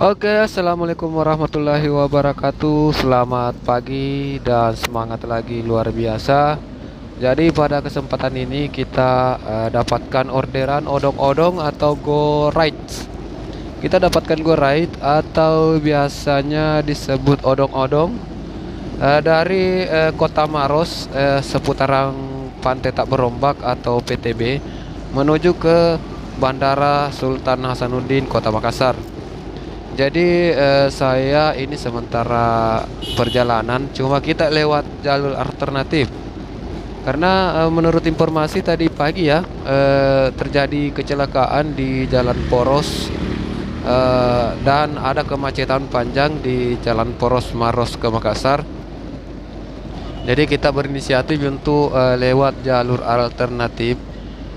Oke, assalamualaikum warahmatullahi wabarakatuh. Selamat pagi dan semangat lagi luar biasa. Jadi pada kesempatan ini kita dapatkan orderan odong-odong atau go rides. Kita dapatkan go ride atau biasanya disebut odong-odong dari Kota Maros, seputaran Pantai Tak Berombak atau PTB, menuju ke Bandara Sultan Hasanuddin Kota Makassar. Jadi saya ini sementara perjalanan cuma kita lewat jalur alternatif karena menurut informasi tadi pagi ya, terjadi kecelakaan di Jalan Poros, dan ada kemacetan panjang di Jalan Poros Maros ke Makassar. Jadi kita berinisiatif untuk lewat jalur alternatif,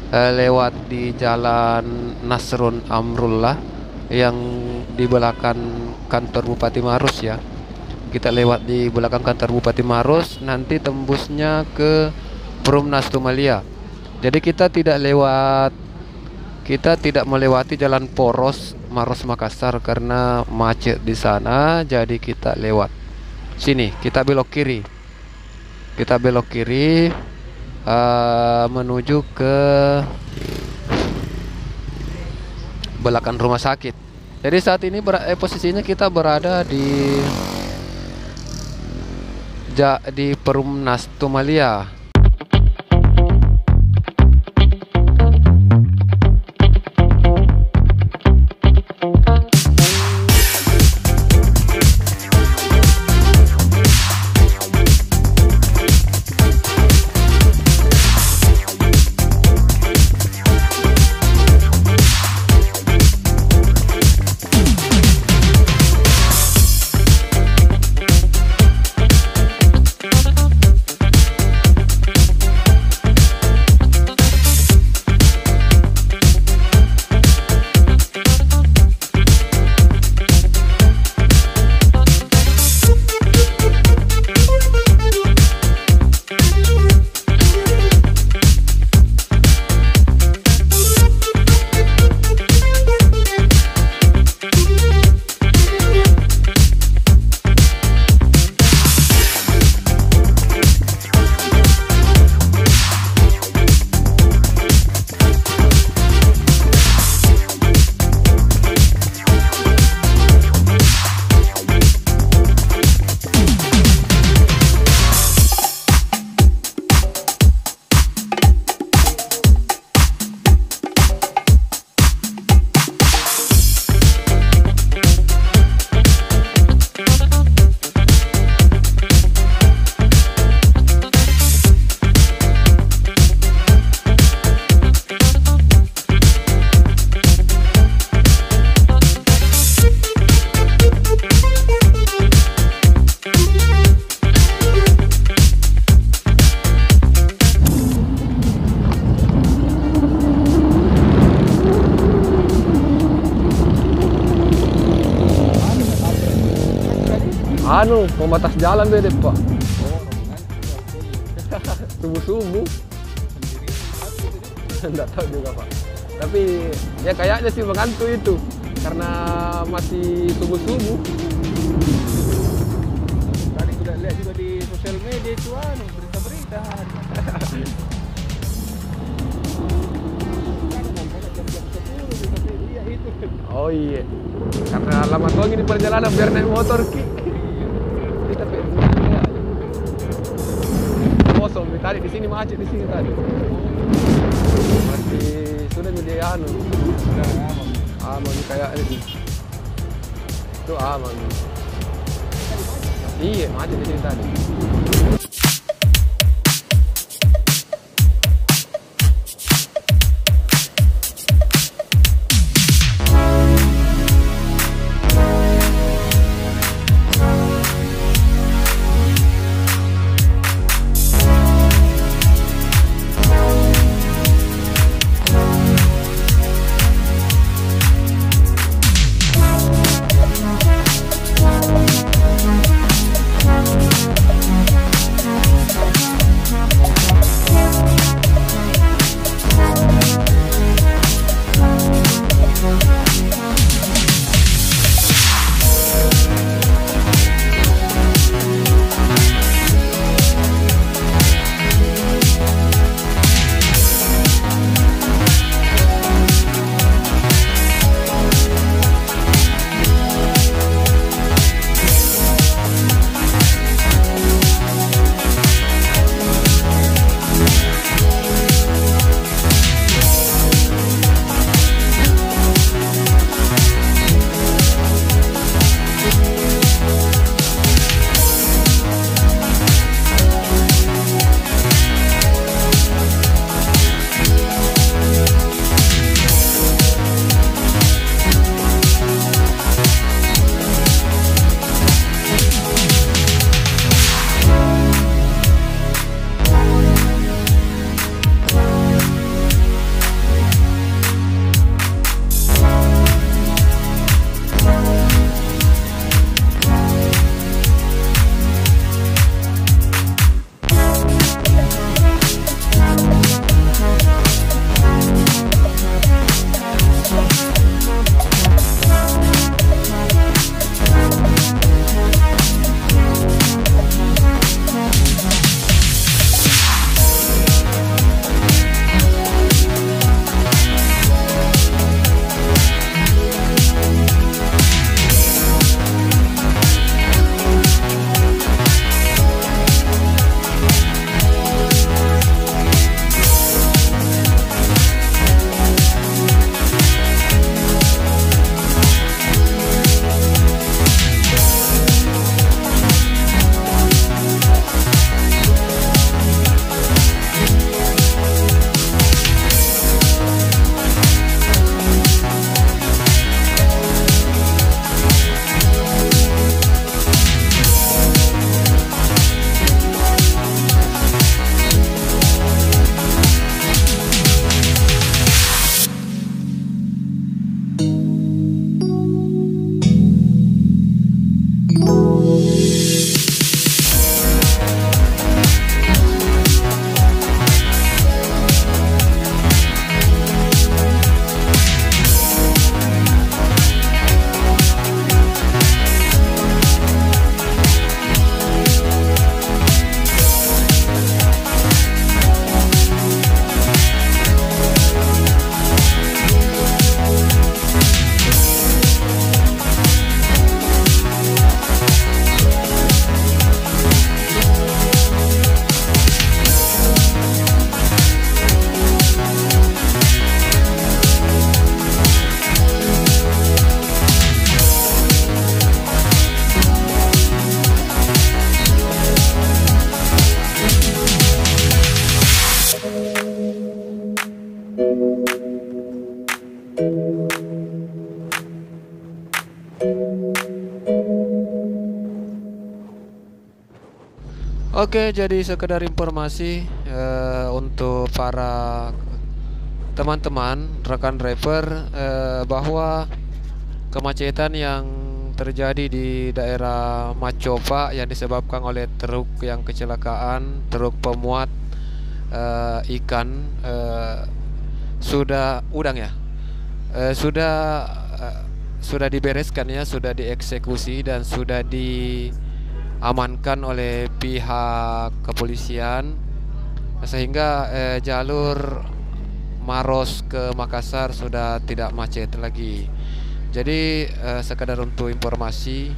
lewat di Jalan Nasrun Amrullah yang di belakang kantor Bupati Maros ya. Kita lewat di belakang kantor Bupati Maros, nanti tembusnya ke Perumnas Tumalia. Jadi kita tidak melewati Jalan Poros Maros Makassar karena macet di sana. Jadi kita lewat sini, kita belok kiri. Kita belok kiri menuju ke belakang rumah sakit. Jadi saat ini posisinya kita berada di Perumnas Tumalia. Pembatas jalan beda pak. Subuh-subuh. Enggak tahu juga pak. Tapi ya kayaknya sih mengantuk itu karena masih subuh-subuh. Tadi sudah lihat juga di sosial media itu berita-berita. Oh iya. Karena lama lagi di perjalanan biar naik motor ki. Kosong tadi di sini macet di sini tadi. Masih sudah jadi aman kayak ini. Itu aman. Iya macet di sini tadi. Oke, jadi sekedar informasi untuk para teman-teman rekan driver bahwa kemacetan yang terjadi di daerah Macopa yang disebabkan oleh truk yang kecelakaan, truk pemuat ikan sudah udang ya, sudah sudah dibereskan ya, sudah dieksekusi dan sudah diamankan oleh pihak kepolisian, sehingga jalur Maros ke Makassar sudah tidak macet lagi. Jadi sekadar untuk informasi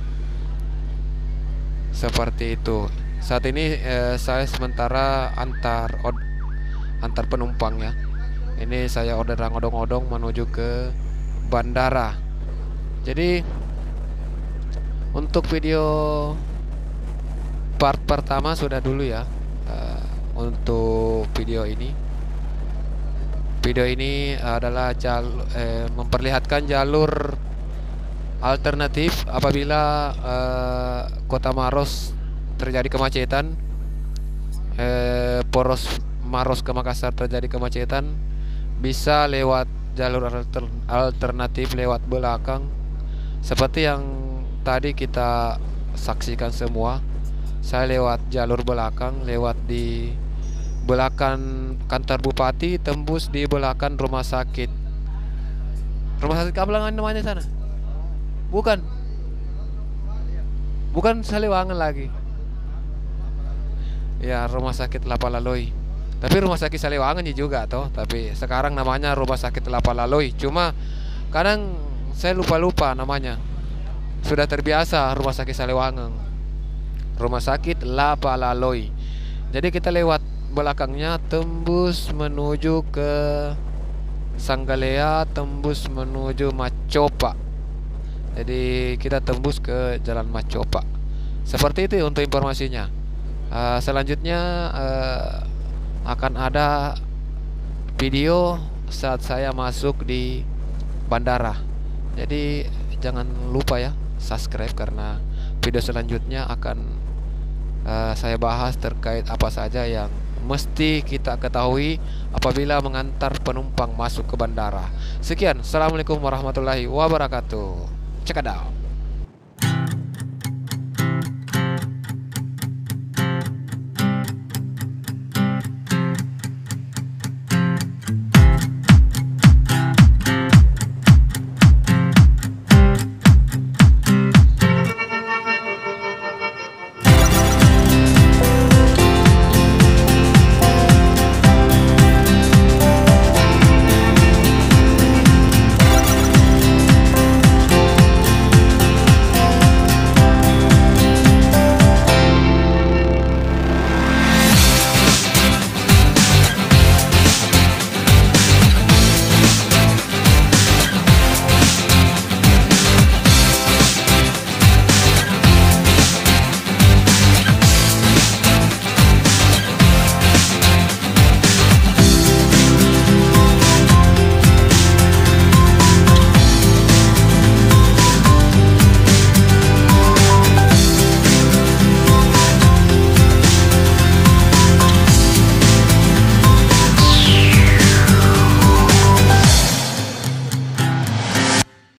seperti itu. Saat ini saya sementara antar penumpang ya. Ini saya orderan odong-odong menuju ke bandara. Jadi untuk video part pertama sudah dulu ya. Untuk video ini adalah memperlihatkan jalur alternatif apabila Kota Maros terjadi kemacetan, poros Maros ke Makassar terjadi kemacetan, bisa lewat jalur alternatif lewat belakang seperti yang tadi kita saksikan semua. Saya lewat jalur belakang, lewat di belakang kantor bupati, tembus di belakang rumah sakit Kabelangan namanya sana. Bukan Saliwangan lagi ya, rumah sakit Lapalaloi. Tapi rumah sakit Saliwangan juga toh, tapi sekarang namanya rumah sakit Lapalaloi. Cuma kadang saya lupa namanya, sudah terbiasa rumah sakit Saliwangan, rumah sakit Lapalaloi. Jadi kita lewat belakangnya, tembus menuju ke Sanggalea, tembus menuju Macopa. Jadi kita tembus ke jalan Macopa. Seperti itu untuk informasinya. Selanjutnya akan ada video saat saya masuk di bandara. Jadi jangan lupa ya subscribe, karena video selanjutnya akan saya bahas terkait apa saja yang mesti kita ketahui apabila mengantar penumpang masuk ke bandara. Sekian, assalamualaikum warahmatullahi wabarakatuh. Check it out.